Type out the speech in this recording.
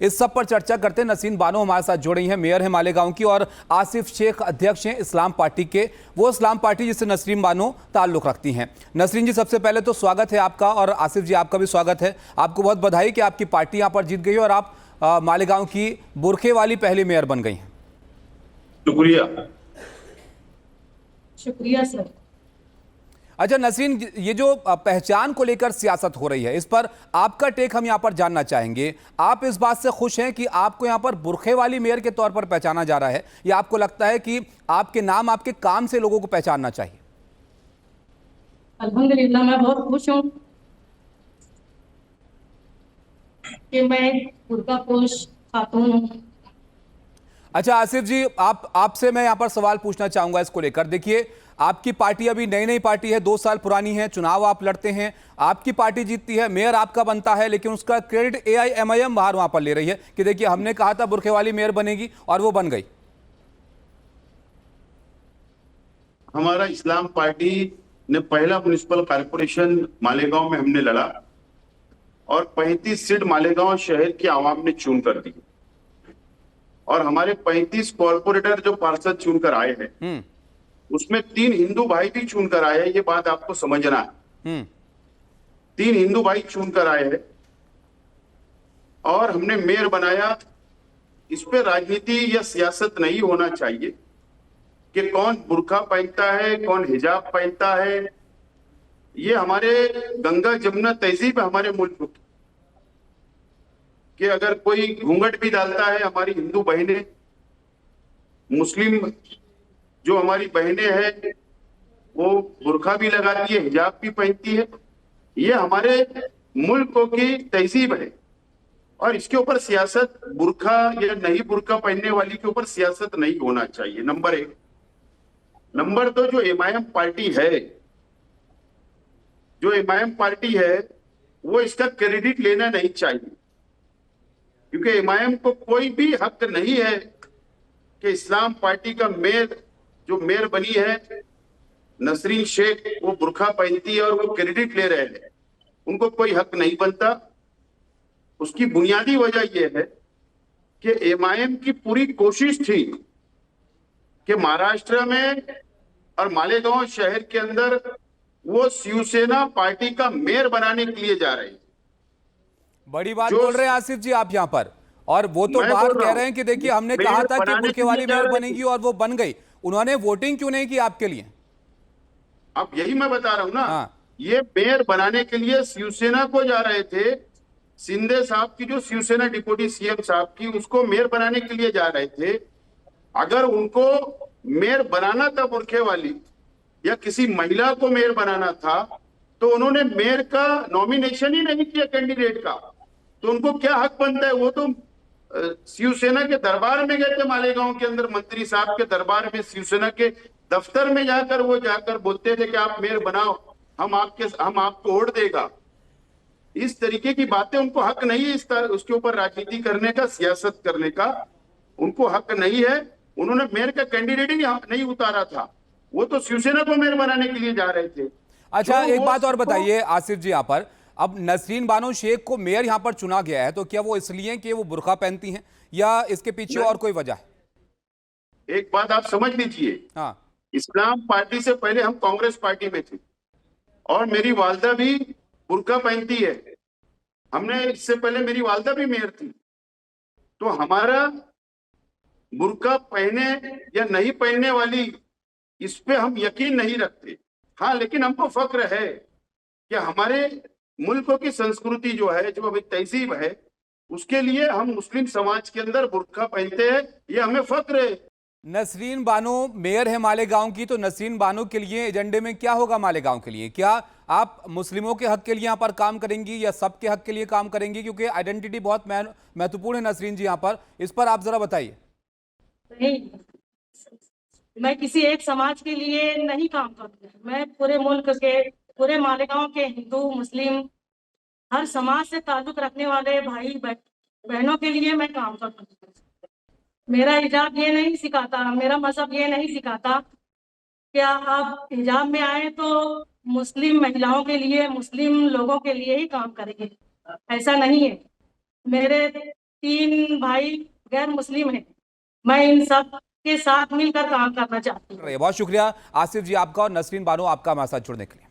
इस सब पर चर्चा करते नसरीन बानो हमारे साथ जुड़ी हैं, मेयर हैं मालेगांव की, और आसिफ शेख अध्यक्ष हैं इस्लाम पार्टी के, वो इस्लाम पार्टी जिससे नसरीन बानो ताल्लुक रखती हैं। नसरीन जी, सबसे पहले तो स्वागत है आपका, और आसिफ जी आपका भी स्वागत है। आपको बहुत बधाई कि आपकी पार्टी यहाँ पर जीत गई और आप मालेगांव की बुरखे वाली पहली मेयर बन गई हैं। शुक्रिया। शुक्रिया सर। अच्छा नसरीन, ये जो पहचान को लेकर सियासत हो रही है, इस पर आपका टेक हम यहाँ पर जानना चाहेंगे। आप इस बात से खुश हैं कि आपको यहाँ पर बुरखे वाली मेयर के तौर पर पहचाना जा रहा है, या आपको लगता है कि आपके नाम, आपके काम से लोगों को पहचानना चाहिए? अल्हम्दुलिल्लाह, मैं बहुत खुश हूँ कि मैं बुर्का पोश खातून हूँ। अच्छा आसिफ जी, आपसे मैं यहाँ पर सवाल पूछना चाहूंगा इसको लेकर। देखिए, आपकी पार्टी अभी नई नई पार्टी है, 2 साल पुरानी है, चुनाव आप लड़ते हैं, आपकी पार्टी जीतती है, मेयर आपका बनता है, लेकिन उसका क्रेडिट AIMIM बाहर वहां पर ले रही है कि देखिए हमने कहा था बुरखे वाली मेयर बनेगी और वो बन गई। हमारा इस्लाम पार्टी ने पहला म्युनिसिपल कॉर्पोरेशन मालेगांव में हमने लड़ा और 35 सीट मालेगांव शहर की आवाम ने चुन कर दी, और हमारे 35 कॉर्पोरेटर जो पार्षद चुनकर आए हैं उसमें 3 हिंदू भाई भी चुनकर आए हैं। ये बात आपको समझना है। 3 हिंदू भाई चुनकर आए हैं और हमने मेयर बनाया। इस पे राजनीति या सियासत नहीं होना चाहिए कि कौन बुर्का पहनता है, कौन हिजाब पहनता है। ये हमारे गंगा जमुना तहजीब है हमारे मुल्क की, कि अगर कोई घूंघट भी डालता है, हमारी हिंदू बहनें, मुस्लिम जो हमारी बहनें हैं वो बुर्का भी लगाती है, हिजाब भी पहनती है। ये हमारे मुल्क की तहजीब है और इसके ऊपर सियासत, बुर्का या नहीं बुर्का पहनने वाली के ऊपर सियासत नहीं होना चाहिए, नंबर 1। नंबर 2, जो एमआईएम पार्टी है, जो एमआईएम पार्टी है वो इसका क्रेडिट लेना नहीं चाहिए, क्योंकि एमआईएम को कोई भी हक नहीं है कि इस्लाम पार्टी का मेयर, जो मेयर बनी है नसरीन शेख, वो बुर्का पहनती है और वो क्रेडिट ले रहे हैं, उनको कोई हक नहीं बनता। उसकी बुनियादी वजह यह है कि एमआईएम की पूरी कोशिश थी कि महाराष्ट्र में और मालेगांव शहर के अंदर वो शिवसेना पार्टी का मेयर बनाने के लिए जा रहे हैं। बड़ी बात बोल रहे हैं आसिफ जी आप यहाँ पर, और वो तो बाहर कह रहे हैं कि देखिए हमने कहा था कि बुरके वाली मेयर बनेगी और वो बन गई। उन्होंने वोटिंग क्यों नहीं की आपके लिए? अब यही मैं बता रहा हूं ना। ये मेयर बनाने के लिए शिवसेना को जा रहे थे, शिंदे साहब की, जो शिवसेना डिप्टी सीएम साहब की, उसको मेयर बनाने के लिए जा रहे थे। अगर उनको मेयर बनाना था बुरखे वाली या किसी महिला को मेयर बनाना था तो उन्होंने मेयर का नॉमिनेशन ही नहीं किया कैंडिडेट का, तो उनको क्या हक बनता है? वो तो शिवसेना के दरबार में गए थे मालेगांव के अंदर, मंत्री साहब के दरबार में, शिवसेना के दफ्तर में जाकर वो जाकर बोलते थे कि आप मेयर बनाओ, हम आपको वोट देगा। इस तरीके की बातें उनको हक नहीं है, उसके ऊपर राजनीति करने का, सियासत करने का उनको हक नहीं है। उन्होंने मेयर का कैंडिडेट ही नहीं उतारा था, वो तो शिवसेना को मेयर बनाने के लिए जा रहे थे। अच्छा एक बात और बताइए आसिफ जी, यहाँ पर अब नसरीन बानो शेख को मेयर यहाँ पर चुना गया है, तो क्या वो इसलिए कि वो बुर्का पहनती हैं या इसके पीछे और कोई वजह है? एक बात आप समझ लीजिए। हाँ, इस्लाम पार्टी से पहले हम कांग्रेस पार्टी में थे और मेरी वालदा भी बुर्का पहनती है। हमने इससे पहले, मेरी वालदा भी मेयर थी, तो हमारा बुर्का पहने या नहीं पहनने वाली, इस पे हम यकीन नहीं रखते। हाँ, लेकिन हमको फक्र है कि हमारे मुल्क की संस्कृति जो है, जो अभी तहजीब है, उसके लिए हम मुस्लिम समाज के अंदर बुर्का पहनते हैं, ये हमें फक्र है। नसरीन बानो मेयर है मालेगांव की, तो नसरीन बानो के लिए एजेंडे में क्या होगा मालेगांव के लिए? क्या आप मुस्लिमों के हक के लिए यहाँ पर काम करेंगी या सबके हक के लिए काम करेंगी? क्योंकि आइडेंटिटी बहुत महत्वपूर्ण है नसरीन जी यहाँ पर, इस पर आप जरा बताइए। नहीं, मैं किसी एक समाज के लिए नहीं काम करती, मैं पूरे मुल्क के, पूरे मालेगांव के हिंदू, मुस्लिम, हर समाज से ताल्लुक रखने वाले भाई बहनों के लिए मैं काम करती हूँ। मेरा हिजाब ये नहीं सिखाता, मेरा मजहब ये नहीं सिखाता कि आप हिजाब में आए तो मुस्लिम महिलाओं के लिए, मुस्लिम लोगों के लिए ही काम करेंगे, ऐसा नहीं है। मेरे 3 भाई गैर मुस्लिम हैं। मैं इन सब के साथ मिलकर काम करना चाहती हूँ। बहुत शुक्रिया आसिफ जी आपका और नसरीन बानो आपका हमारे साथ जुड़ने के लिए।